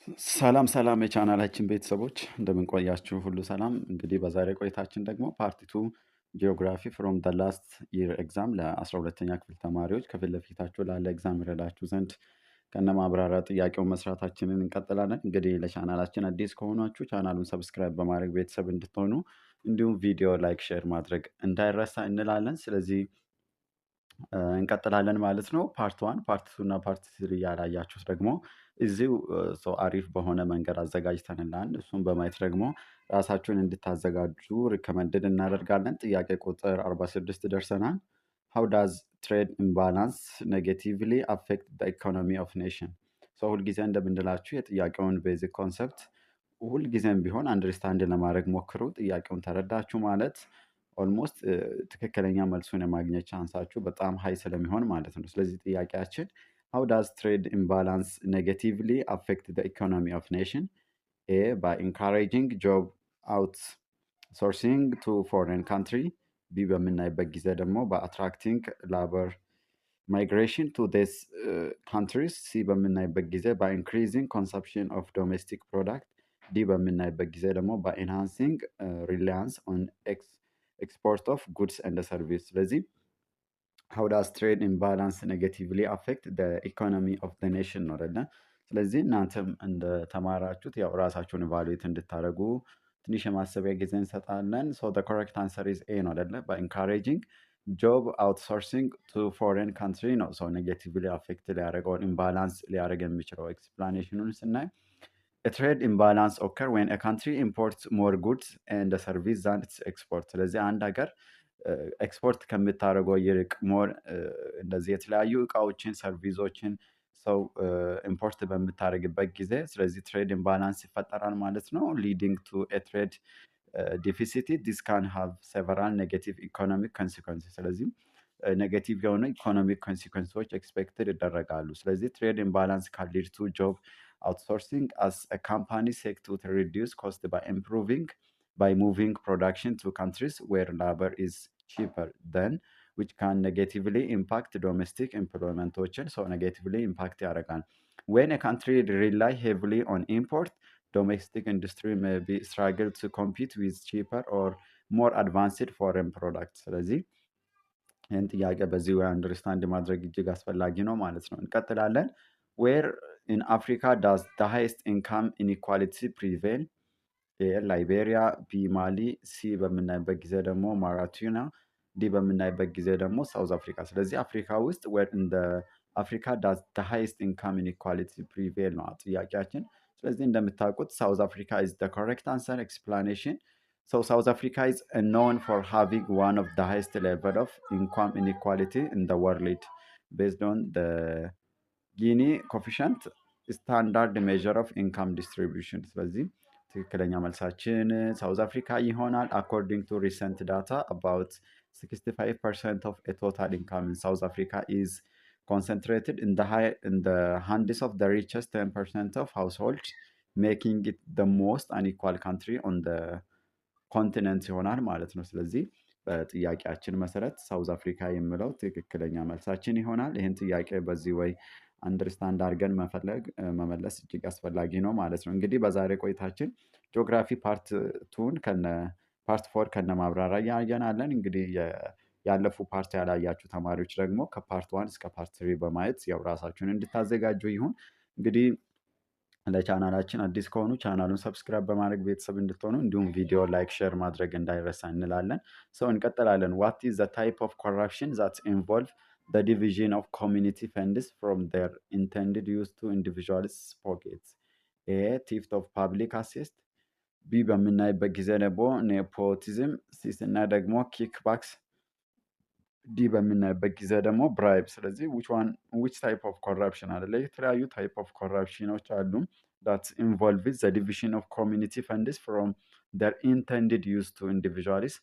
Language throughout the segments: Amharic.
ሰላም የቻናላችን ቤተሰቦች እንደምን ቆያችሁ? ሁሉ ሰላም። እንግዲህ በዛሬ ቆይታችን ደግሞ ፓርት ቱ ጂኦግራፊ ፍሮም ዘ ላስት ይር ኤግዛም ለ12ኛ ክፍል ተማሪዎች ከፊት ለፊታችሁ ላለ ኤግዛም ይረዳችሁ ዘንድ ከነ ማብራሪያ ጥያቄውን መስራታችንን እንቀጥላለን። እንግዲህ ለቻናላችን አዲስ ከሆናችሁ ቻናሉን ሰብስክራይብ በማድረግ ቤተሰብ እንድትሆኑ እንዲሁም ቪዲዮ ላይክ፣ ሼር ማድረግ እንዳይረሳ እንላለን። ስለዚህ እንቀጥላለን ማለት ነው። ፓርት ዋን ፓርት ቱ እና ፓርት ስሪ ያላያችሁት ደግሞ እዚሁ ሰው አሪፍ በሆነ መንገድ አዘጋጅተንላል። እሱን በማየት ደግሞ ራሳችሁን እንድታዘጋጁ ሪከመንድድ እናደርጋለን። ጥያቄ ቁጥር 46 ደርሰናል። ሃው ዳዝ ትሬድ ኢምባላንስ ኔጌቲቭሊ አፌክት ኢኮኖሚ ኦፍ ኔሽን። ሰው ሁልጊዜ እንደምንላችሁ የጥያቄውን ቤዚክ ኮንሰፕት ሁልጊዜም ቢሆን አንደርስታንድ ለማድረግ ሞክሩ። ጥያቄውን ተረዳችሁ ማለት ኦልሞስት ትክክለኛ መልሱን የማግኘት ቻንሳችሁ በጣም ሀይ ስለሚሆን ማለት ነው። ስለዚህ ጥያቄያችን how does trade imbalance negatively affect the economy of nation? A, by encouraging job outsourcing to foreign country. B, በምናይበት ጊዜ ደግሞ by attracting labor migration to these countries. C, በምናይበት ጊዜ by increasing consumption of domestic product. D, በምናይበት ጊዜ ደግሞ by enhancing reliance on export of goods and service. ስለዚህ how does trade imbalance negatively affect the economy of the nation ነው አይደለ? ስለዚህ እናንተም እንደተማራችሁት ያው ራሳችሁን ኢቫሉዌት እንድታደርጉ ትንሽ የማሰቢያ ጊዜ እንሰጣለን። ሶ the correct answer is A ነው አይደለ? by encouraging job outsourcing to foreign country ነው። ሶ ኔጌቲቭሊ አፌክት ሊያደርገውን ኢምባላንስ ሊያደርግ የሚችለው ኤክስፕላኔሽኑን ስናይ a trade imbalance occur when a country imports more goods and service than its export። ስለዚህ አንድ ሀገር ኤክስፖርት ከምታደርገው ይልቅ ሞር እንደዚህ የተለያዩ እቃዎችን ሰርቪሶችን ሰው ኢምፖርት በምታደርግበት ጊዜ ስለዚህ ትሬድ ኢምባላንስ ይፈጠራል ማለት ነው። ሊዲንግ ቱ ኤ ትሬድ ዲፊሲቲ ዲስ ካን ሃቭ ሴቨራል ኔጌቲቭ ኢኮኖሚክ ኮንሲኮንስ። ስለዚህ ኔጌቲቭ የሆነ ኢኮኖሚክ ኮንሲኮንሶች ኤክስፔክትድ ይደረጋሉ። ስለዚህ ትሬድ ኢምባላንስ ካን ሊድ ቱ ጆብ outsourcing as a company seek to reduce cost by moving production to countries where labor is cheaper then which can negatively impact domestic employment. So negatively impact ያደርጋል። when a country rely heavily on import, domestic industry may be struggle to compete with cheaper or more advanced foreign products. ስለዚህ ይህን ጥያቄ በዚህ ወይ አንደርስታንድ ማድረግ እጅግ አስፈላጊ ነው ማለት ነው። እንቀጥላለን። where in Africa does the highest income inequality prevail? ኤ ላይቤሪያ፣ ቢ ማሊ፣ ሲ በምናይበት ጊዜ ደግሞ ማራቱና፣ ዲ በምናይበት ጊዜ ደግሞ ሳውዝ አፍሪካ። ስለዚህ አፍሪካ ውስጥ እንደ አፍሪካ ዳዝ ዘ ሃይስት ኢንካም ኢንኢኳሊቲ ፕሪቬል ነው ጥያቄያችን። ስለዚህ እንደምታውቁት ሳውዝ አፍሪካ ኢዝ ዘ ኮሬክት አንሰር ኤክስፕላኔሽን። ሶ ሳውዝ አፍሪካ ኢዝ ኖን ፎር ሃቪንግ ዋን ኦፍ ዘ ሃይስት ሌቨል ኦፍ ኢንካም ኢንኢኳሊቲ ኢን ዘ ወርልድ ቤዝድ ኦን ዘ ጊኒ ኮፊሸንት ስታንዳርድ ሜዥር ኦፍ ኢንካም ዲስትሪቢዩሽን። ስለዚህ ትክክለኛ መልሳችን ሳውዝ አፍሪካ ይሆናል። አኮርዲንግ ቱ ሪሰንት ዳታ አባውት 65% ኦፍ ቶታል ኢንካም ኢን ሳውዝ አፍሪካ ኢዝ ኮንሰንትሬትድ ኢን ዘ ሃንድስ ኦፍ ዘ ሪቸስት 10% ኦፍ ሃውስሆልድ ሜኪንግ ኢት ዘ ሞስት አንኢኳል ካንትሪ ኦን ዘ ኮንቲነንት ይሆናል ማለት ነው። ስለዚህ በጥያቄያችን መሰረት ሳውዝ አፍሪካ የሚለው ትክክለኛ መልሳችን ይሆናል። ይህን ጥያቄ በዚህ ወይ አንደርስታንድ አድርገን መመለስ እጅግ አስፈላጊ ነው ማለት ነው። እንግዲህ በዛሬ ቆይታችን ጂኦግራፊ ፓርት ቱን ፓርት ፎር ከነ ማብራሪያ ያየናለን። እንግዲህ ያለፉ ፓርት ያላያችሁ ተማሪዎች ደግሞ ከፓርት ዋን እስከ ፓርት ትሪ በማየት ያው ራሳችሁን እንድታዘጋጁ ይሁን። እንግዲህ ለቻናላችን አዲስ ከሆኑ ቻናሉን ሰብስክራይብ በማድረግ ቤተሰብ እንድትሆኑ እንዲሁም ቪዲዮ ላይክ፣ ሼር ማድረግ እንዳይረሳ እንላለን። ሰው እንቀጥላለን። ዋት ኢዝ ዘ ታይፕ ኦፍ ኮረፕሽን ዛት ኢንቮልቭ the division of community funds from their intended use to individuals' pockets? A, theft of public assets. B, በምናይበት ጊዜ ደግሞ ኔፖቲዝም። ሲ ስናይ ደግሞ ኪክባክስ። ዲ በምናይበት ጊዜ ደግሞ ብራይብ። ስለዚህ which type of corruption አለ? የተለያዩ ታይፕ ኦፍ ኮረፕሽኖች አሉ that involve the division of community funds from their intended use to individuals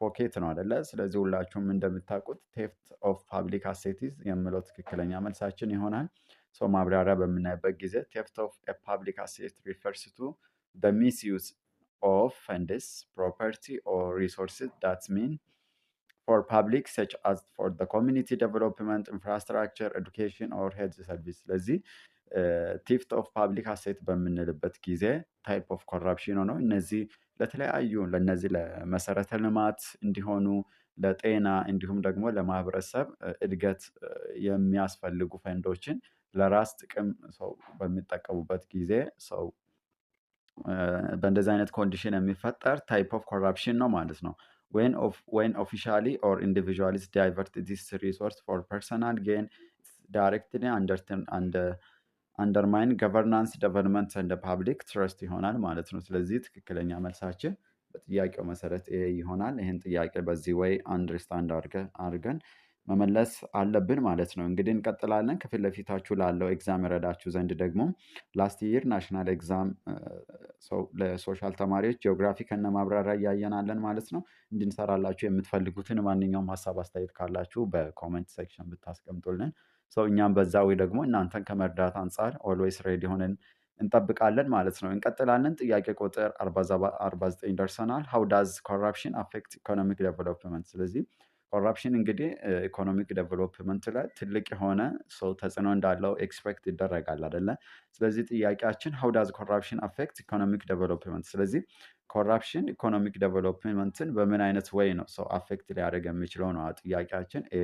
ፖኬት ነው አይደለ? ስለዚህ ሁላችሁም እንደምታውቁት ቴፍት ኦፍ ፓብሊክ አሴቲስ የሚለው ትክክለኛ መልሳችን ይሆናል። ሶ ማብራሪያ በምናይበት ጊዜ ቴፍት ኦፍ ፓብሊክ አሴት ሪፈርስ ቱ the misuse of funds, property or resources that mean for public such as for the community development, infrastructure, education or health service። ስለዚህ ቲፍት ኦፍ ፓብሊክ አሴት በምንልበት ጊዜ ታይፕ ኦፍ ኮራፕሽን ሆነው እነዚህ ለእነዚህ ለመሰረተ ልማት እንዲሆኑ ለጤና እንዲሁም ደግሞ ለማህበረሰብ እድገት የሚያስፈልጉ ፈንዶችን ለራስ ጥቅም ሰው በሚጠቀሙበት ጊዜ ሰው በእንደዚህ አይነት ኮንዲሽን የሚፈጠር ታይፕ ኦፍ ኮራፕሽን ነው ማለት ነው። when officially or individuals divert this resource for personal gain directly undermine governance development and the public trust ይሆናል ማለት ነው። ስለዚህ ትክክለኛ መልሳችን በጥያቄው መሰረት ይሄ ይሆናል። ይህን ጥያቄ በዚህ ወይ አንደርስታንድ አድርገን መመለስ አለብን ማለት ነው። እንግዲህ እንቀጥላለን። ከፊት ለፊታችሁ ላለው ኤግዛም ይረዳችሁ ዘንድ ደግሞ ላስት ይር ናሽናል ኤግዛም ለሶሻል ተማሪዎች ጂኦግራፊ ከነ ማብራሪያ እያየናለን ማለት ነው። እንድንሰራላችሁ የምትፈልጉትን ማንኛውም ሀሳብ አስተያየት ካላችሁ በኮመንት ሴክሽን ብታስቀምጡልን እኛም በዛ ወይ ደግሞ እናንተን ከመርዳት አንጻር ኦልዌይስ ሬዲ ሆነን እንጠብቃለን ማለት ነው። እንቀጥላለን። ጥያቄ ቁጥር 49 ደርሰናል። ሃው ዳዝ ኮራፕሽን አፌክት ኢኮኖሚክ ዴቨሎፕመንት። ስለዚህ ኮራፕሽን እንግዲህ ኢኮኖሚክ ዴቨሎፕመንት ላይ ትልቅ የሆነ ተጽዕኖ እንዳለው ኤክስፔክት ይደረጋል አይደለ? ስለዚህ ጥያቄያችን ሃው ዳዝ ኮራፕሽን አፌክት ኢኮኖሚክ ዴቨሎፕመንት። ስለዚህ ኮራፕሽን ኢኮኖሚክ ዴቨሎፕመንትን በምን አይነት ወይ ነው አፌክት ሊያደርግ የሚችለው ነው ጥያቄያችን። ኤ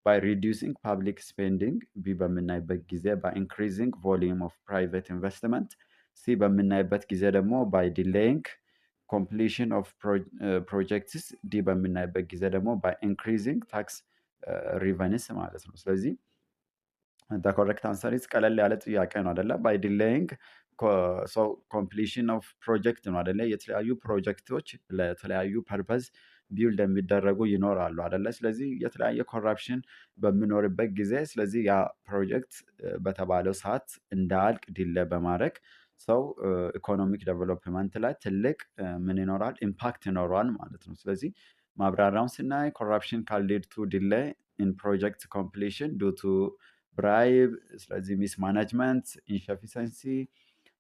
ባይ ሪዲዩሲንግ ፓብሊክ ስፔንዲንግ፣ ቢ በምናይበት ጊዜ ባይ ኢንክሪዚንግ ቮሊዩም ኦፍ ፕራይቬት ኢንቨስትመንት፣ ሲ በምናይበት ጊዜ ደግሞ ባይ ዲሌይንግ ኮምፕሊሽን ኦፍ ፕሮጀክትስ፣ ዲ በምናይበት ጊዜ ደግሞ ባይ ኢንክሪዚንግ ታክስ ሪቨንስ ማለት ነው። ስለዚህ ኮሬክት አንሰር ኢዝ ቀለል ያለ ጥያቄ ነው አደለ? ባይ ዲሌይንግ ኮምፕሊሽን ኦፍ ፕሮጀክት ነው አደለ? የተለያዩ ፕሮጀክቶች ለተለያዩ ፐርፐዝ ቢውልድ የሚደረጉ ይኖራሉ አደለ? ስለዚህ የተለያየ ኮራፕሽን በሚኖርበት ጊዜ ስለዚህ ያ ፕሮጀክት በተባለው ሰዓት እንዳያልቅ ዲለ በማድረግ ኢኮኖሚክ ዴቨሎፕመንት ላይ ትልቅ ምን ይኖራል? ኢምፓክት ይኖረዋል ማለት ነው። ስለዚህ ማብራሪያውን ስናይ ኮራፕሽን ካን ሊድ ቱ ዲሌይ ኢን ፕሮጀክት ኮምፕሊሽን ዱ ቱ ብራይብ፣ ስለዚህ ሚስ ማኔጅመንት፣ ኢንሸፊሰንሲ፣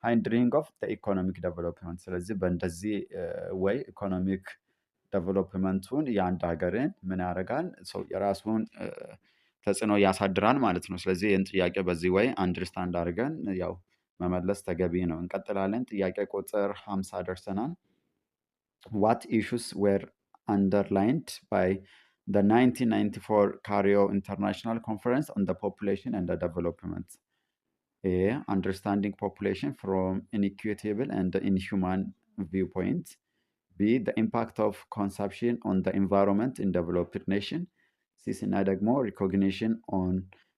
ሃይንድሪንግ ኦፍ ኢኮኖሚክ ዴቨሎፕመንት። ስለዚህ በእንደዚህ ወይ ኢኮኖሚክ ዴቨሎፕመንቱን የአንድ ሀገርን ምን ያደርጋል? የራሱን ተጽዕኖ ያሳድራል ማለት ነው። ስለዚህ ይህን ጥያቄ በዚህ ወይ አንደርስታንድ አድርገን ያው መመለስ ተገቢ ነው። እንቀጥላለን። ጥያቄ ቁጥር 50 ደርሰናል። ዋት ኢሹስ ዌር አንደርላይንድ ባይ the 1994 Cairo International Conference on the Population and the Development? A. Understanding population from inequitable and inhuman viewpoints. B. The impact of consumption on the environment in developed nation. C. ደግሞ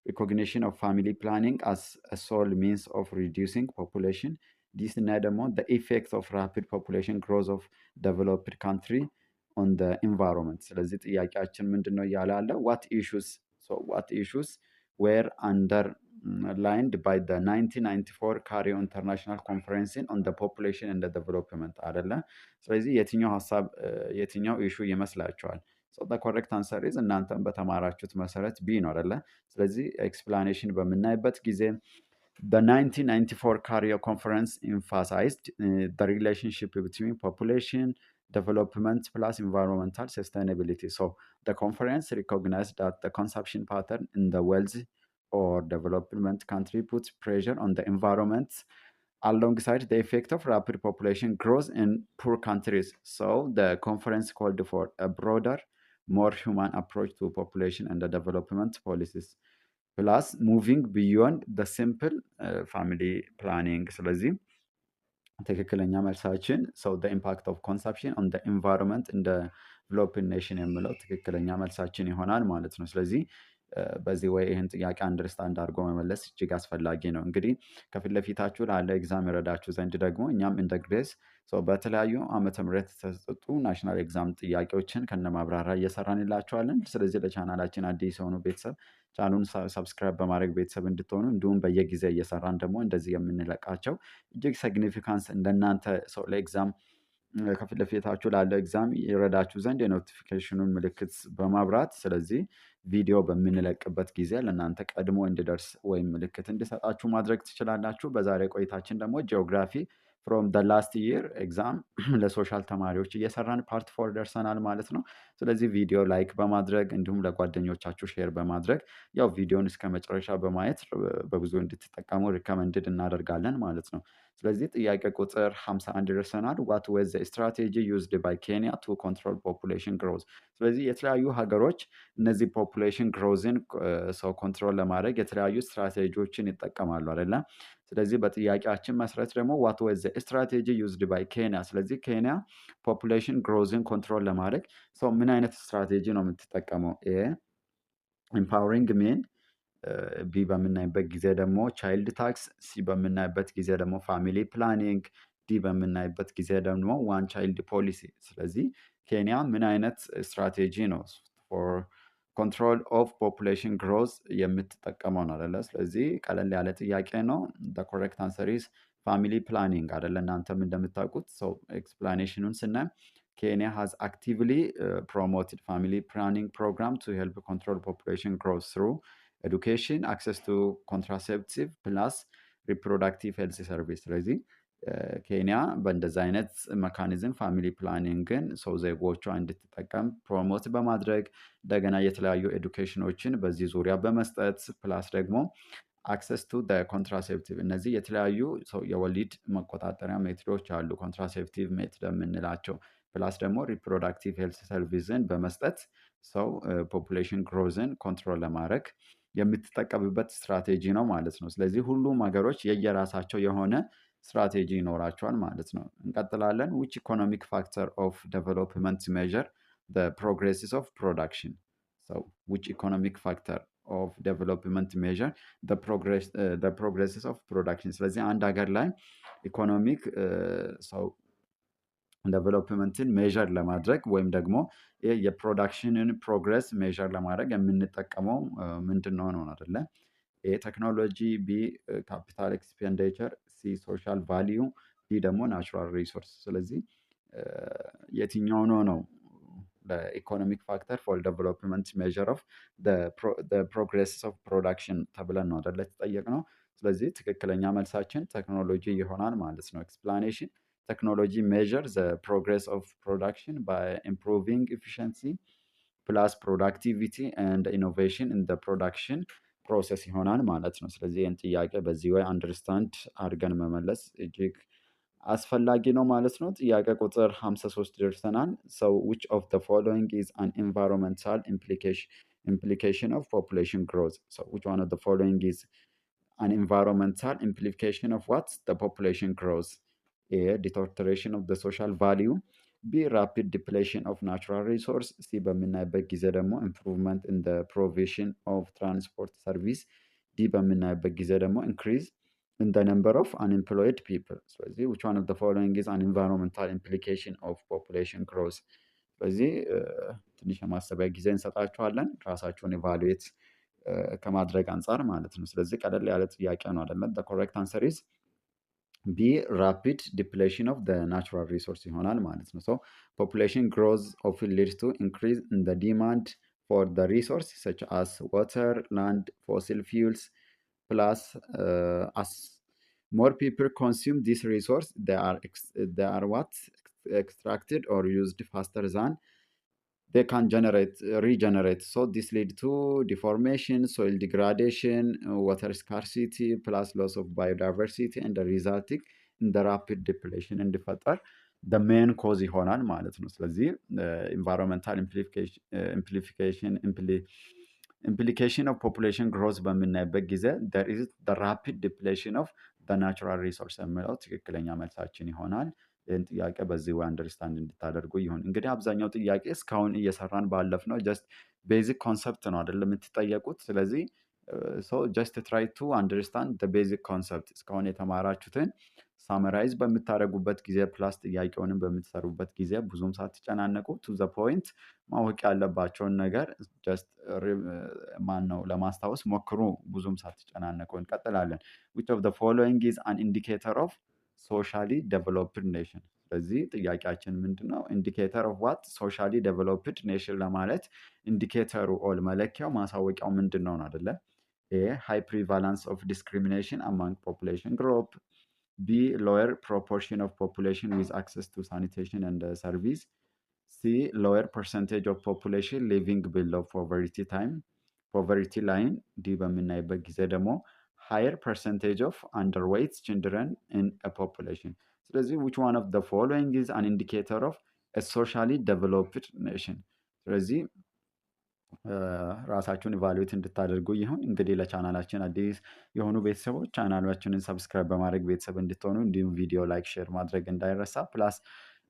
recognition of family planning as a sole means of reducing population. D. ደግሞ the effect of rapid population growth of developed country on the environment. ስለዚህ ጥያቄያችን ምንድን ነው እያለ ያለ what issues were underlined by the 1994 Cairo International Conference on the Population and the Development አይደለ? ስለዚህ የትኛው ኢሹ ይመስላችኋል? the correct answer is እናንተም በተማራችሁት መሰረት ቢ ነው አይደለ? ስለዚህ ኤክስፕላኔሽን በምናይበት ጊዜ the 1994 Cairo Conference emphasized the relationship between population development plus environmental sustainability. So the conference recognized that the consumption pattern in the wealthy or development country puts pressure on the environment alongside the effect of rapid population growth in poor countries. So the conference called for a broader, more human approach to population and the development policies, plus moving beyond the simple family planning. ስለዚህ ትክክለኛ መልሳችን the impact of consumption on the environment in the developing nation የሚለው ትክክለኛ መልሳችን ይሆናል ማለት ነው። ስለዚህ በዚህ ወይ ይህን ጥያቄ አንደርስታንድ አድርጎ መመለስ እጅግ አስፈላጊ ነው። እንግዲህ ከፊት ለፊታችሁ ላለ ኤግዛም ይረዳችሁ ዘንድ ደግሞ እኛም እንደ ግሬስ በተለያዩ ዓመተ ምህረት የተሰጡ ናሽናል ኤግዛም ጥያቄዎችን ከነማብራሪያ እየሰራንላችኋለን። ስለዚህ ለቻናላችን አዲስ የሆኑ ቤተሰብ ቻናሉን ሰብስክራይብ በማድረግ ቤተሰብ እንድትሆኑ እንዲሁም በየጊዜ እየሰራን ደግሞ እንደዚህ የምንለቃቸው እጅግ ሲግኒፊካንስ እንደናንተ ለኤግዛም ከፊት ለፊታችሁ ላለው ኤግዛም ይረዳችሁ ዘንድ የኖቲፊኬሽኑን ምልክት በማብራት ስለዚህ ቪዲዮ በምንለቅበት ጊዜ ለእናንተ ቀድሞ እንዲደርስ ወይም ምልክት እንዲሰጣችሁ ማድረግ ትችላላችሁ። በዛሬ ቆይታችን ደግሞ ጂኦግራፊ ፍሮም ደ ላስት ይር ኤግዛም ለሶሻል ተማሪዎች እየሰራን ፓርት 4 ደርሰናል ማለት ነው። ስለዚህ ቪዲዮ ላይክ በማድረግ እንዲሁም ለጓደኞቻችሁ ሼር በማድረግ ያው ቪዲዮን እስከመጨረሻ በማየት በብዙ እንድትጠቀሙ ሪከመንድድ እናደርጋለን ማለት ነው። ስለዚህ ጥያቄ ቁጥር 51 ደርሰናል። ዋት ዋዝ ዘ ስትራቴጂ ዩዝድ ባይ ኬንያ ቱ ኮንትሮል ፖፑሌሽን ግሮዝ? ስለዚህ የተለያዩ ሀገሮች እነዚህ ፖፑሌሽን ግሮዝን ሰው ኮንትሮል ለማድረግ የተለያዩ ስትራቴጂዎችን ይጠቀማሉ አይደለ? ስለዚህ በጥያቄያችን መሰረት ደግሞ ዋት ዋዝ ዘ ስትራቴጂ ዩዝድ ባይ ኬንያ? ስለዚህ ኬንያ ፖፑሌሽን ግሮዝን ኮንትሮል ለማድረግ ሰው ምን አይነት ስትራቴጂ ነው የምትጠቀመው? ኤ ኢምፓወሪንግ ሜን፣ ቢ በምናይበት ጊዜ ደግሞ ቻይልድ ታክስ፣ ሲ በምናይበት ጊዜ ደግሞ ፋሚሊ ፕላኒንግ፣ ዲ በምናይበት ጊዜ ደግሞ ዋን ቻይልድ ፖሊሲ። ስለዚህ ኬንያ ምን አይነት ስትራቴጂ ነው ፎር ኮንትሮል ኦፍ ፖፑሌሽን ግሮዝ የምትጠቀመው ነው አይደለ? ስለዚህ ቀለል ያለ ጥያቄ ነው። ኮሬክት አንሰር ኢዝ ፋሚሊ ፕላኒንግ አይደለ? እናንተም እንደምታውቁት ሰው ኤክስፕላኔሽኑን ስናይ Kenya has actively promoted family planning program to help control population growth through education, access to contraceptive plus reproductive health service። ስለዚህ ኬንያ በእንደዚህ አይነት መካኒዝም ፋሚሊ ፕላኒንግን ሰው ዜጎቿ እንድትጠቀም ፕሮሞት በማድረግ እንደገና የተለያዩ ኤዱኬሽኖችን በዚህ ዙሪያ በመስጠት ፕላስ ደግሞ አክሰስ ቱ ኮንትራሴፕቲቭ፣ እነዚህ የተለያዩ ሰው የወሊድ መቆጣጠሪያ ሜትዶች አሉ፣ ኮንትራሴፕቲቭ ሜትድ የምንላቸው ፕላስ ደግሞ ሪፕሮዳክቲቭ ሄልስ ሰርቪስን በመስጠት ሰው ፖፑሌሽን ግሮዝን ኮንትሮል ለማድረግ የምትጠቀምበት ስትራቴጂ ነው ማለት ነው። ስለዚህ ሁሉም ሀገሮች የየራሳቸው የሆነ ስትራቴጂ ይኖራቸዋል ማለት ነው። እንቀጥላለን። ዊች ኢኮኖሚክ ፋክተር ኦፍ ዴቨሎፕመንት ሜዥር ዘ ፕሮግሬስስ ኦፍ ፕሮዳክሽን? ዊች ኢኮኖሚክ ፋክተር ኦፍ ዴቨሎፕመንት ሜዥር ዘ ፕሮግሬስስ ኦፍ ፕሮዳክሽን? ስለዚህ አንድ ሀገር ላይ ኢኮኖሚክ ሰው ዴቨሎፕመንትን ሜዥር ለማድረግ ወይም ደግሞ የፕሮዳክሽንን ፕሮግረስ ሜዥር ለማድረግ የምንጠቀመው ምንድን ነው ነው አይደለ? ኤ ቴክኖሎጂ፣ ቢ ካፒታል ኤክስፔንዲቸር፣ ሲ ሶሻል ቫሊዩ፣ ዲ ደግሞ ናቹራል ሪሶርስ። ስለዚህ የትኛው ነው ኢኮኖሚክ ፋክተር ፎር ዴቨሎፕመንት ሜዥር ኦፍ ፕሮግሬስ ኦፍ ፕሮዳክሽን ተብለን ነው አይደለ የተጠየቅነው። ስለዚህ ትክክለኛ መልሳችን ቴክኖሎጂ ይሆናል ማለት ነው። ኤክስፕላኔሽን technology measures the progress of production by improving efficiency plus productivity and innovation in the production process ይሆናል ማለት ነው። ስለዚህ ይህን ጥያቄ በዚህ ወይ አንደርስታንድ አድርገን መመለስ እጅግ አስፈላጊ ነው ማለት ነው። ጥያቄ ቁጥር 53 ደርሰናል። so which of the following is an environmental implication of population growth? so which one of the following is an environmental implication of what? the population growth? A deterioration of the social value, B rapid depletion of natural resource, C በምናይበት ጊዜ ደግሞ improvement in the provision of transport service, D በምናይበት ጊዜ ደግሞ increase in the number of unemployed people። ስለዚህ which one of the following is an environmental implication of population growth? ስለዚህ ትንሽ የማሰቢያ ጊዜ እንሰጣችኋለን ራሳችሁን ኢቫሉዌት ከማድረግ አንጻር ማለት ነው። ስለዚህ ቀለል ያለ ጥያቄ ነው አይደለም? the correct answer is ቢ ራፒድ ዲፕሌሽን ኦፍ ናቹራል ሪሶርስ ይሆናል ማለት ነው። ሶ ፖፑሌሽን ግሮዝ ኦፍን ሊድስ ቱ ኢንክሪዝ ኢን ዲማንድ ፎር ሪሶርስ ሰች አስ ዋተር፣ ላንድ፣ ፎሲል ፊውልስ ፕላስ አስ ሞር ፒፕል ኮንሱም ዲስ ሪሶርስ they are what extracted or used faster than they can regenerate. So this lead to deformation, soil degradation, water scarcity, plus loss of biodiversity and the resulting in the rapid depletion እንዲፈጠር the main cause ይሆናል ማለት ነው። ስለዚህ environmental implication of population growth በምናይበት ጊዜ there is the rapid depletion of the natural resource የሚለው ትክክለኛ መልሳችን ይሆናል። ይህን ጥያቄ በዚህ ወይ አንደርስታንድ እንድታደርጉ ይሁን። እንግዲህ አብዛኛው ጥያቄ እስካሁን እየሰራን ባለፍ ነው ጀስት ቤዚክ ኮንሰፕት ነው አይደለም የምትጠየቁት። ስለዚህ ጀስት ትራይ ቱ አንደርስታንድ ቤዚክ ኮንሰፕት እስካሁን የተማራችሁትን ሳመራይዝ በምታደርጉበት ጊዜ ፕላስ ጥያቄውንም በምትሰሩበት ጊዜ ብዙም ሳትጨናነቁ ቱ ዘ ፖይንት ማወቅ ያለባቸውን ነገር ጀስት ነው ለማስታወስ ሞክሩ፣ ብዙም ሳትጨናነቁ። እንቀጥላለን። which of the following is an indicator of ሶሻሊ ዴቨሎፕድ ኔሽን? ስለዚህ ጥያቄያችን ምንድነው? ኢንዲኬተር ኦፍ ዋት? ሶሻሊ ዴቨሎፕድ ኔሽን ለማለት ኢንዲኬተሩ ኦል መለኪያው ማሳወቂያው ምንድን ነው አይደለ? ኤ ሃይ ፕሪቫላንስ ኦፍ ዲስክሪሚኔሽን አማንግ ፖፑሌሽን ግሩፕ፣ ቢ ሎወር ፕሮፖርሽን ኦፍ ፖፑሌሽን ዊዝ አክሰስ ቱ ሳኒቴሽን ኤንድ ሰርቪስ፣ ሲ ሎወር ፐርሰንቴጅ ኦፍ ፖፑሌሽን ሊቪንግ ቢሎው ፖቨርቲ ላይን። ዲ በምናይበት ጊዜ ደግሞ ሃየር ፐርሰንቴጅ ኦፍ አንደርዌይት ችልድረን ኢን ፖፑሌሽን። ስለዚህ ዊች ዋን ኦፍ ዘ ፎሎዊንግ ኢዝ አን ኢንዲኬተር ኦፍ ሶሻሊ ዴቨሎፕድ ኔሽን። ስለዚህ ራሳችሁን ኢቫሉዌት እንድታደርጉ ይሁን። እንግዲህ ለቻናላችን አዲስ የሆኑ ቤተሰቦች ቻናላችንን ሰብስክራይብ በማድረግ ቤተሰብ እንድትሆኑ እንዲሁም ቪዲዮ ላይክ፣ ሼር ማድረግ እንዳይረሳ። ፕላስ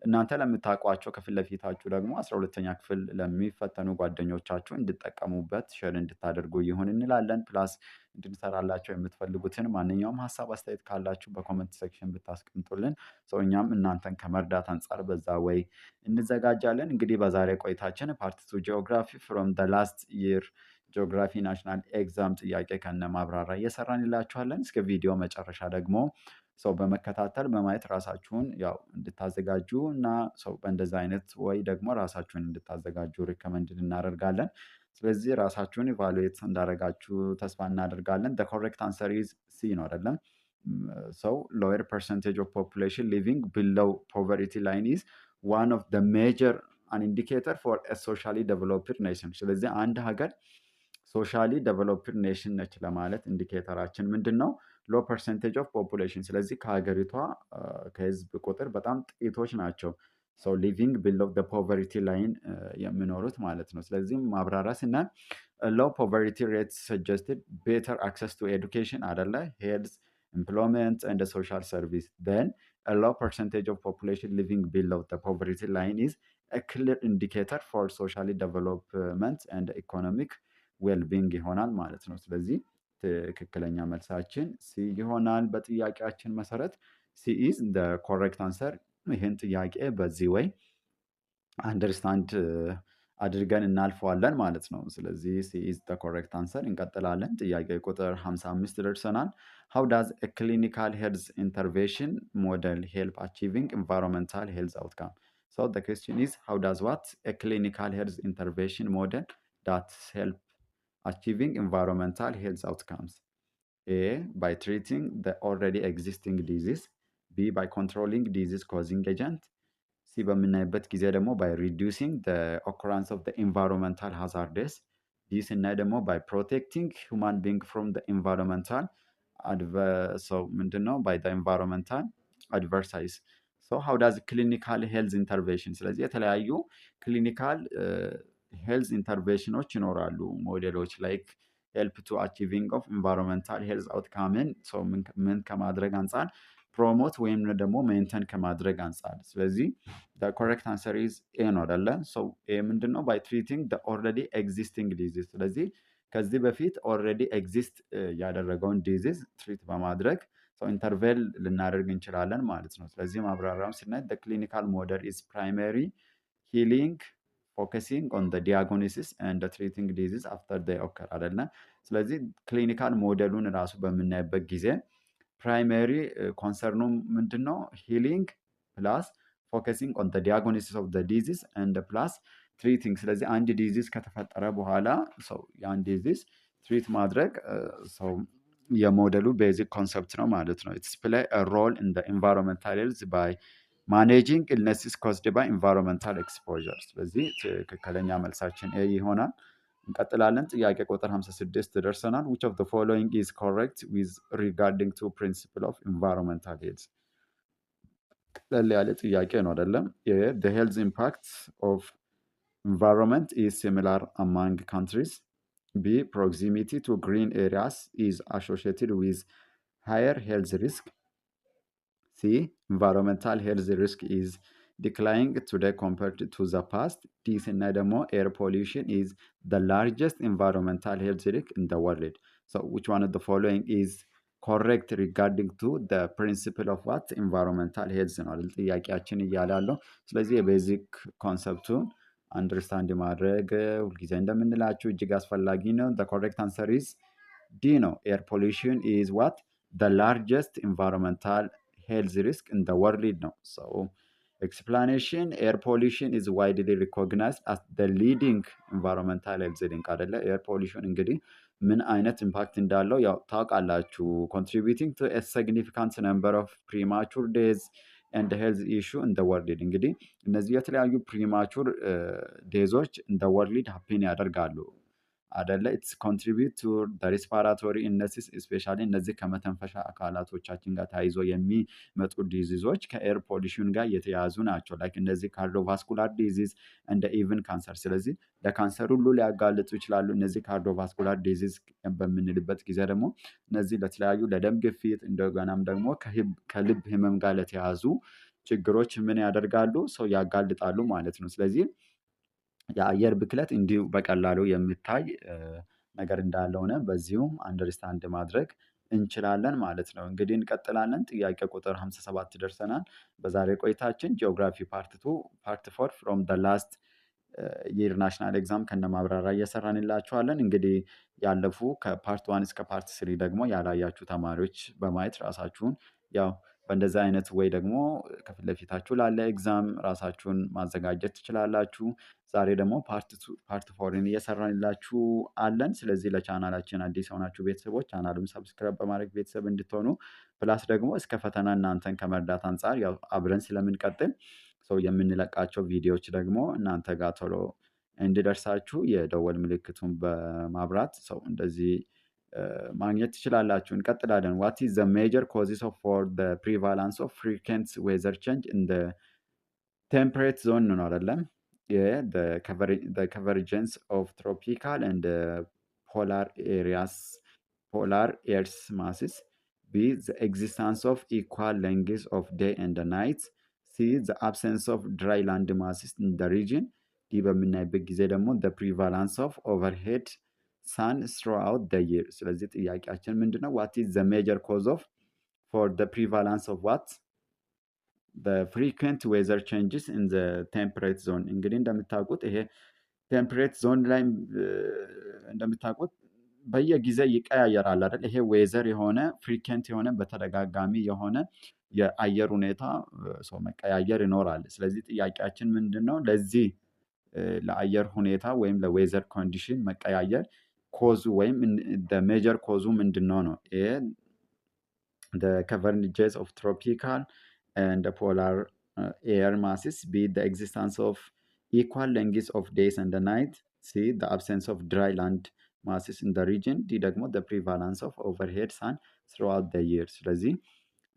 እናንተ ለምታውቋቸው ከፊት ለፊታችሁ ደግሞ 12ኛ ክፍል ለሚፈተኑ ጓደኞቻችሁ እንድጠቀሙበት ሼር እንድታደርጉ ይሁን እንላለን። ፕላስ እንድንሰራላቸው የምትፈልጉትን ማንኛውም ሀሳብ አስተያየት ካላችሁ በኮመንት ሴክሽን ብታስቀምጡልን ሰው እኛም እናንተን ከመርዳት አንጻር በዛ ወይ እንዘጋጃለን። እንግዲህ በዛሬ ቆይታችን ፓርት ቱ ጂኦግራፊ ፍሮም ደ ላስት ይር ጂኦግራፊ ናሽናል ኤግዛም ጥያቄ ከነ ማብራሪያ እየሰራን ይላችኋለን። እስከ ቪዲዮ መጨረሻ ደግሞ ሰው በመከታተል በማየት ራሳችሁን ያው እንድታዘጋጁ እና ሰው በእንደዛ አይነት ወይ ደግሞ ራሳችሁን እንድታዘጋጁ ሪከመንድ እናደርጋለን። ስለዚህ ራሳችሁን ኢቫሉዌት እንዳደረጋችሁ ተስፋ እናደርጋለን። the correct answer is C ነው አይደለም? ሰው lower percentage of population living below poverty line is one of the major an indicator for a socially developed nation። ስለዚህ አንድ ሀገር ሶሻሊ ዴቨሎፕድ ኔሽን ነች ለማለት ኢንዲኬተራችን ምንድን ነው? ሎ ፐርሰንቴጅ ኦፍ ፖፑሌሽን። ስለዚህ ከሀገሪቷ ከህዝብ ቁጥር በጣም ጥቂቶች ናቸው ሰው ሊቪንግ ቢሎው ደ ፖቨርቲ ላይን የሚኖሩት ማለት ነው። ስለዚህም ማብራሪያ ስናይ ሎው ፖቨርቲ ሬት ሰጀስትድ ቤተር አክሰስ ቱ ኤዱኬሽን አደለ፣ ሄልዝ፣ ኤምፕሎይመንት ኤንድ ሶሻል ሰርቪስ ን ሎው ፐርሰንቴጅ ኦፍ ፖፑሌሽን ሊቪንግ ቢሎው ደ ፖቨርቲ ላይን ኢዝ ክሊር ኢንዲኬተር ፎር ሶሻሊ ዴቨሎፕመንት ኤንድ ኢኮኖሚክ ዌልቢንግ ይሆናል ማለት ነው። ስለዚህ ትክክለኛ መልሳችን ሲ ይሆናል። በጥያቄያችን መሰረት ሲ ኢዝ ደ ኮሬክት አንሰር። ይህን ጥያቄ በዚህ ወይ አንደርስታንድ አድርገን እናልፈዋለን ማለት ነው። ስለዚህ ሲ ኢዝ ደ ኮሬክት አንሰር። እንቀጥላለን። ጥያቄ ቁጥር 55 ደርሰናል። ሃው ዳዝ ኤ ክሊኒካል ሄልዝ ኢንተርቬንሽን ሞዴል ሄልፕ አቺቪንግ ኢንቫይሮንመንታል ሄልዝ አውትካም? ሶ ደ ኩዌስችን ኢዝ ሃው ዳዝ ዋት ኤ ክሊኒካል ሄልዝ ኢንተርቬንሽን ሞዴል ዳት ሄልፕ achieving environmental health outcomes? A, by treating the already existing disease. B, by controlling disease causing agent. C በምናይበት ጊዜ ደግሞ by reducing the occurrence of the environmental hazards. D ስናይ ደግሞ by protecting human being from the environmental ምንድነው by the environmental adversities. So how does clinical health intervention? ስለዚህ የተለያዩ ክሊኒካል ሄልዝ ኢንተርቬንሽኖች ይኖራሉ ሞዴሎች ላይክ ሄልፕ ቱ አቺቪንግ ኦፍ ኢንቫይሮንመንታል ሄልዝ አውትካምን ሰው ምን ከማድረግ አንጻር ፕሮሞት ወይም ደግሞ ሜንተን ከማድረግ አንጻር። ስለዚህ ኮሬክት አንሰር ኢዝ ኤ ነው አይደለ? ሰው ኤ ምንድን ነው? ባይ ትሪቲንግ ኦልሬዲ ኤግዚስቲንግ ዲዚዝ። ስለዚህ ከዚህ በፊት ኦልሬዲ ኤግዚስት ያደረገውን ዲዚዝ ትሪት በማድረግ ሰው ኢንተርቬል ልናደርግ እንችላለን ማለት ነው። ስለዚህ ማብራሪያውን ስናይ ክሊኒካል ሞዴል ኢዝ ፕራይመሪ ሂሊንግ ፎከሲንግ ኦን ደ ዲያግኖሲስ ኤንድ ትሪቲንግ ዲዚዝ አፍተር ዴይ ኦከር አይደለ? ስለዚህ ክሊኒካል ሞዴሉን ራሱ በምናይበት ጊዜ ፕራይመሪ ኮንሰርኑ ምንድን ነው? ሂሊንግ ፕላስ ፎከሲንግ ኦን ደ ዲያግኖሲስ ኦፍ ደ ዲዚዝ ኤንድ ፕላስ ትሪቲንግ። ስለዚህ አንድ ዲዚዝ ከተፈጠረ በኋላ ሰው ያን ዲዚዝ ትሪት ማድረግ ሰው የሞዴሉ ቤዚክ ኮንሰፕት ነው ማለት ነው። ኢትስ ፕሌይ አ ሮል ኢን ደ ኢንቫይሮንመንታል ሄልዝ ባይ ማኔጂንግ ኢልነስስ ኮዝድ ባይ ኢንቫይሮንመንታል ኤክስፖዠር። ስለዚህ ትክክለኛ መልሳችን ኤ ይሆናል። እንቀጥላለን። ጥያቄ ቁጥር 56 ደርሰናል። which of the following is correct with regarding to principle of environmental health? ቀለል ያለ ጥያቄ ነው አይደለም? the health impact of environment is similar among countries. B, proximity to green areas is associated with higher health risk. C, environmental health risk is declining today compared to the past. D ስናይ ደግሞ air pollution is the largest environmental health risk in the world. So which one of the following is correct regarding to the principle of what environmental health ነው አይደል ጥያቄያችን እያለ ያለው። ስለዚህ የቤዚክ ኮንሰፕቱን አንደርስታንድ ማድረግ ሁልጊዜ እንደምንላችሁ እጅግ አስፈላጊ ነው። the correct answer is D ነው። air pollution is what the largest environmental health risk in the world ነው። so explanation air pollution is widely recognized as the leading environmental health risk አይደለ? air pollution እንግዲህ ምን አይነት ኢምፓክት እንዳለው ያው ታውቃላችሁ። contributing to a significant number of premature deaths, ኤንድ ሄልዝ ኢሹ ኢን ዘ ወርልድ። እንግዲህ እነዚህ የተለያዩ ፕሪማቹር ዴዞች ኢን ዘ ወርልድ ሀፕን ያደርጋሉ አደለ። ኢትስ ኮንትሪቢዩት ቱ ሬስፓራቶሪ ኢልነስስ ስፔሻሊ እነዚህ ከመተንፈሻ አካላቶቻችን ጋር ተያይዞ የሚመጡ ዲዚዞች ከኤር ፖሊሽን ጋር የተያያዙ ናቸው። ላይክ እነዚህ ካርዲዮቫስኩላር ዲዚዝ እንደ ኢቭን ካንሰር። ስለዚህ ለካንሰር ሁሉ ሊያጋልጡ ይችላሉ። እነዚህ ካርዲዮቫስኩላር ዲዚዝ በምንልበት ጊዜ ደግሞ እነዚህ ለተለያዩ ለደም ግፊት እንደገናም ደግሞ ከልብ ህመም ጋር ለተያያዙ ችግሮች ምን ያደርጋሉ ሰው ያጋልጣሉ ማለት ነው። ስለዚህ የአየር ብክለት እንዲሁ በቀላሉ የሚታይ ነገር እንዳልሆነ በዚሁም አንደርስታንድ ማድረግ እንችላለን ማለት ነው። እንግዲህ እንቀጥላለን። ጥያቄ ቁጥር 57 ደርሰናል። በዛሬ ቆይታችን ጂኦግራፊ ፓርት 2 ፓርት 4 ፍሮም ዘ ላስት ይር ናሽናል ኤግዛም ከነማብራሪያ እየሰራንላችኋለን። እንግዲህ ያለፉ ከፓርት 1 እስከ ፓርት 3 ደግሞ ያላያችሁ ተማሪዎች በማየት ራሳችሁን ያው በእንደዚህ አይነት ወይ ደግሞ ከፊት ለፊታችሁ ላለ ኤግዛም ራሳችሁን ማዘጋጀት ትችላላችሁ። ዛሬ ደግሞ ፓርት ፎርን እየሰራንላችሁ አለን። ስለዚህ ለቻናላችን አዲስ የሆናችሁ ቤተሰቦች ቻናሉን ሰብስክራይብ በማድረግ ቤተሰብ እንድትሆኑ ፕላስ ደግሞ እስከ ፈተና እናንተን ከመርዳት አንጻር ያው አብረን ስለምንቀጥል ሰው የምንለቃቸው ቪዲዮዎች ደግሞ እናንተ ጋር ቶሎ እንዲደርሳችሁ የደወል ምልክቱን በማብራት ሰው እንደዚህ ማግኘት ትችላላችሁ። እንቀጥላለን። ዋት ኢዝ ዘ ሜጀር ኮዚስ ኦፍ ፎር ዘ ፕሪቫላንስ ኦፍ ፍሪኩዌንት ዌዘር ቼንጅ ኢን ዘ ቴምፕሬት ዞን ነው አይደለም? the convergence of tropical and polar areas, polar Earth's masses. B, the existence of equal lengths of day and night. C, the absence of dry land masses in the region. D በምናይበት ጊዜ ደግሞ the prevalence of overhead sun throughout the year። ስለዚህ ጥያቄያችን ምንድነው? what is the major cause of for the prevalence of what በፍሪኩዌንት ዌዘር ቼንጅስ ኢን ዘ ቴምፕሬት ዞን። እንግዲህ እንደምታውቁት ይሄ ቴምፕሬት ዞን ላይ እንደምታውቁት በየጊዜ ይቀያየራል አይደል? ይሄ ዌዘር የሆነ ፍሪኩዌንት የሆነ በተደጋጋሚ የሆነ የአየር ሁኔታ ሰው መቀያየር ይኖራል። ስለዚህ ጥያቄያችን ምንድን ነው? ለዚህ ለአየር ሁኔታ ወይም ለዌዘር ኮንዲሽን መቀያየር ኮዙ ወይም ሜጀር ኮዙ ምንድን ነው ነው? ይሄ convergence of tropical and the polar air masses. B, the existence of equal lengths of days and the night. C, the absence of dry land masses in the region. D ደግሞ the prevalence of overhead sun throughout the year። ስለዚህ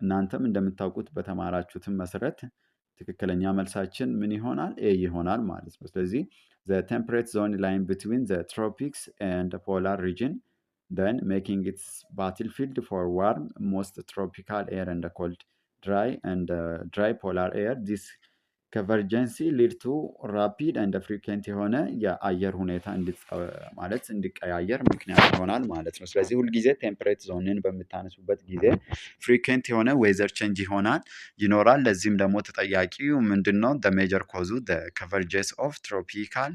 እናንተም እንደምታውቁት በተማራችሁትም መሰረት ትክክለኛ መልሳችን ምን ይሆናል? ኤ ይሆናል ማለት ነው። ስለዚህ the temperate zone lying between the tropics and the polar region, then making its battlefield for warm, most tropical air and cold, dry polar air. This convergence lead to rapid and frequent የሆነ የአየር ሁኔታ ማለት እንዲቀያየር ምክንያት ይሆናል ማለት ነው። ስለዚህ ሁልጊዜ ቴምፕሬት ዞንን በምታነሱበት ጊዜ ፍሪኩዌንት የሆነ ዌዘር ቼንጅ ይኖራል። ለዚህም ደግሞ ተጠያቂው ምንድን ነው? the major cause the convergence of tropical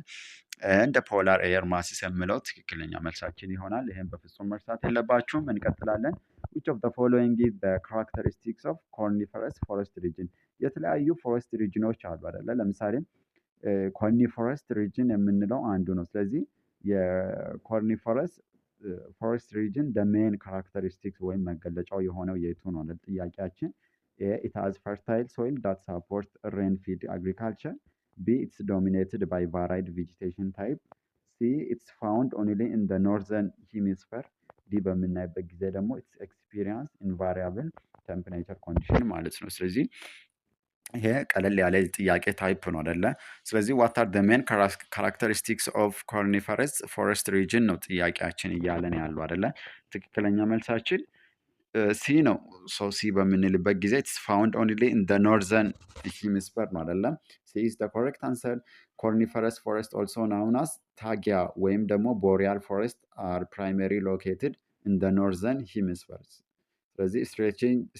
እንደ ፖላር ኤር ማሲስ የምለው ትክክለኛ መልሳችን ይሆናል። ይህም በፍጹም መርሳት የለባችሁም። እንቀጥላለን። which of the following is the characteristics of coniferous forest region? የተለያዩ ፎረስት ሪጅኖች አሉ አይደለ? ለምሳሌ ኮኒፈረስ ሪጅን የምንለው አንዱ ነው። ስለዚህ የኮኒፈረስ ፎረስት ሪጅን ሜን ካራክተሪስቲክስ ወይም መገለጫው የሆነው የቱ ነው? ጥያቄያችን it has fertile soil that support rain feed agriculture. B, it's dominated by varied vegetation type. C, it's found only in the northern hemisphere. ዲ በምናይበት ጊዜ ደግሞ it's experience invariable temperature condition ማለት ነው። ስለዚህ ይሄ ቀለል ያለ ጥያቄ ታይፕ ነው አይደለ? ስለዚህ what are the main characteristics of coniferous forest region ነው ጥያቄያችን እያለን ያለው አይደለ? ትክክለኛ መልሳችን ሲ ነው። ሶ ሲ በምንልበት ጊዜ it's found only in the northern hemisphere ነው አይደለም? C is the correct answer. Coniferous forest also known as ታጊያ ወይም ደግሞ boreal forest are primarily located in the northern hemisphere. ስለዚህ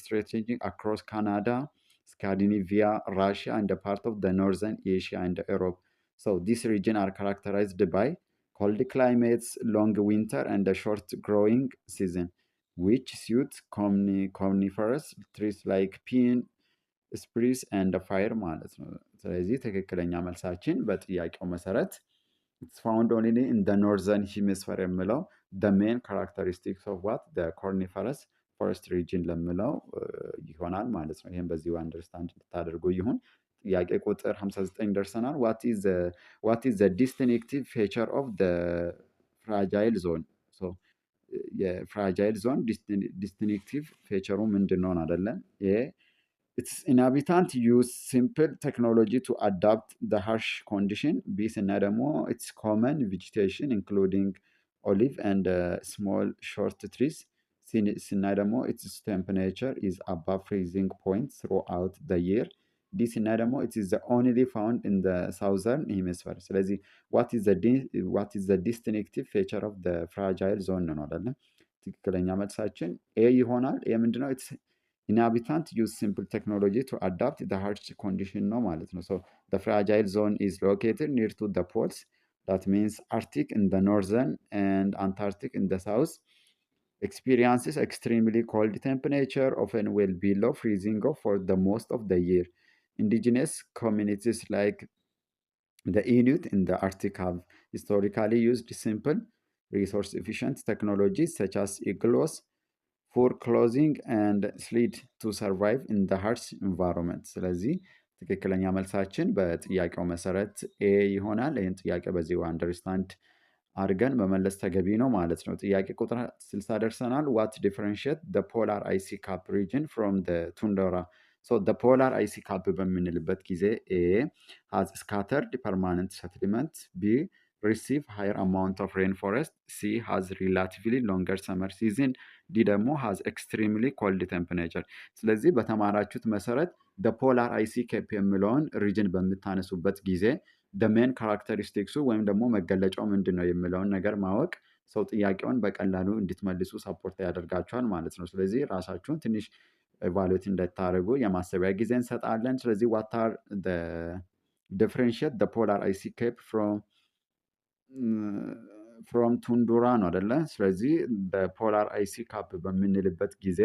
stretching across Canada, Scandinavia, Russia and a part of the northern Asia and Europe. So this region are characterized by cold climates, long winter and a short growing season, which suit coniferous trees like pine, spruce and fir ማለት ነው። ስለዚህ ትክክለኛ መልሳችን በጥያቄው መሰረት it's found only in the northern hemisphere የምለው the main characteristics of what the coniferous ፎረስት ሪጅን ለምለው ይሆናል ማለት ነው። ይሄን በዚሁ አንደርስታንድ እንድታደርጉ ይሁን። ጥያቄ ቁጥር 59 ደርሰናል። ዋት ኢዝ ዘ ዲስቲንክቲቭ ፌቸር ኦፍ ዘ ፍራጃይል ዞን? የፍራጃይል ዞን ዲስቲንክቲቭ ፌቸሩ ምንድን ነው አይደለ? its inhabitant use simple technology to adapt the harsh condition. ቢ ስናይ ደግሞ its common vegetation including olive and small short trees. ስናይ ደግሞ its temperature is above freezing point throughout the year. ዲ ስናይ ደግሞ it is the only found in the southern hemisphere. ስለዚህ what is the distinctive feature of the fragile zone ነው አይደለ? ትክክለኛ መልሳችን ኤ ይሆናል። ኤ ምንድነው? ኢንሃቢታንት ዩዝ ሲምፕል ቴክኖሎጂ ቱ አዳፕት ዘ ሃርሽ ኮንዲሽን ነው ማለት ነው። ሶ ዘ ፍራጃይል ዞን ኢዝ ሎኬትድ ኒር ቱ ዘ ፖልስ ዳት ሚንስ አርክቲክ ኢን ዘ ኖርዘርን ኤንድ አንታርክቲክ ኢን ዘ ሳውዝ experiences extremely cold temperature, often well below freezing for the most of the year. Indigenous communities like the Inuit in the Arctic have historically used simple, resource efficient technologies such as igloos, for clothing and slid to survive in the harsh environment. ስለዚህ ትክክለኛ መልሳችን በጥያቄው መሰረት ኤ ይሆናል። ይህን ጥያቄ በዚሁ አንደርስታንድ አድርገን መመለስ ተገቢ ነው ማለት ነው። ጥያቄ ቁጥር 60 ደርሰናል። ዋት ዲፍረንሽት the polar icy cap region from the tundra? So the polar icy cap በምንልበት ጊዜ ኤ has scattered permanent settlement, ቢ receive higher amount of rainforest, ሲ has relatively longer summer season, ዲ ደግሞ has extremely cold temperature። ስለዚህ በተማራችሁት መሰረት the polar icy cap የሚለውን ሪጅን በምታነሱበት ጊዜ the main ካራክተሪስቲክሱ ወይም ደግሞ መገለጫው ምንድን ነው የሚለውን ነገር ማወቅ ሰው ጥያቄውን በቀላሉ እንድትመልሱ ሰፖርት ያደርጋችኋል ማለት ነው። ስለዚህ ራሳችሁን ትንሽ ኤቫሉዌት እንድታደርጉ የማሰቢያ ጊዜ እንሰጣለን። ስለዚህ what are the differentiate the polar icy cap from tundra ነው አይደለ? ስለዚህ በፖላር አይሲ ካፕ በምንልበት ጊዜ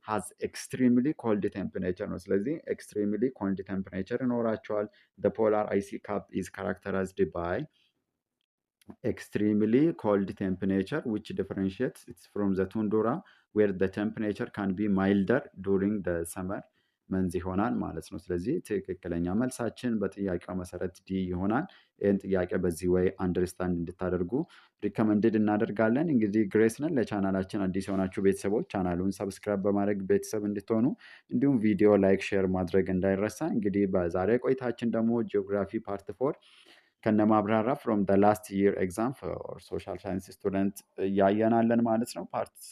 has extremely cold temperature ነው። ስለዚህ extremely cold temperature ይኖራቸዋል። the polar icy cap is characterized by extremely cold temperature which differentiates it from the tundra where the temperature can be milder during the summer መንዝ ይሆናል ማለት ነው። ስለዚህ ትክክለኛ መልሳችን በጥያቄው መሰረት ዲ ይሆናል። ይህን ጥያቄ በዚህ ወይ አንደርስታንድ እንድታደርጉ ሪከመንድድ እናደርጋለን። እንግዲህ ግሬስ ነን። ለቻናላችን አዲስ የሆናችሁ ቤተሰቦች ቻናሉን ሰብስክራይብ በማድረግ ቤተሰብ እንድትሆኑ እንዲሁም ቪዲዮ ላይክ፣ ሼር ማድረግ እንዳይረሳ። እንግዲህ በዛሬ ቆይታችን ደግሞ ጂኦግራፊ ፓርት 4 ከነማብራራ ፍሮም ደ ላስት ይር ኤግዛም ፎር ሶሻል ሳይንስ ስቱደንት እያየናለን ማለት ነው።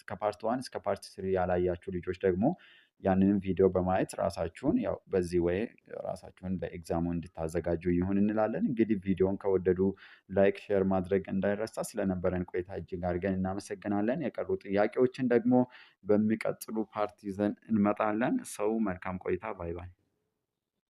ከፓርት 1 እስከ ፓርት 3 ያላያችሁ ልጆች ደግሞ ያንንም ቪዲዮ በማየት ራሳችሁን ያው በዚህ ወይ ራሳችሁን ለኤግዛሙ እንድታዘጋጁ ይሁን እንላለን። እንግዲህ ቪዲዮን ከወደዱ ላይክ፣ ሼር ማድረግ እንዳይረሳ። ስለነበረን ቆይታ እጅግ አድርገን እናመሰግናለን። የቀሩ ጥያቄዎችን ደግሞ በሚቀጥሉ ፓርት ይዘን እንመጣለን። ሰው መልካም ቆይታ። ባይ ባይ።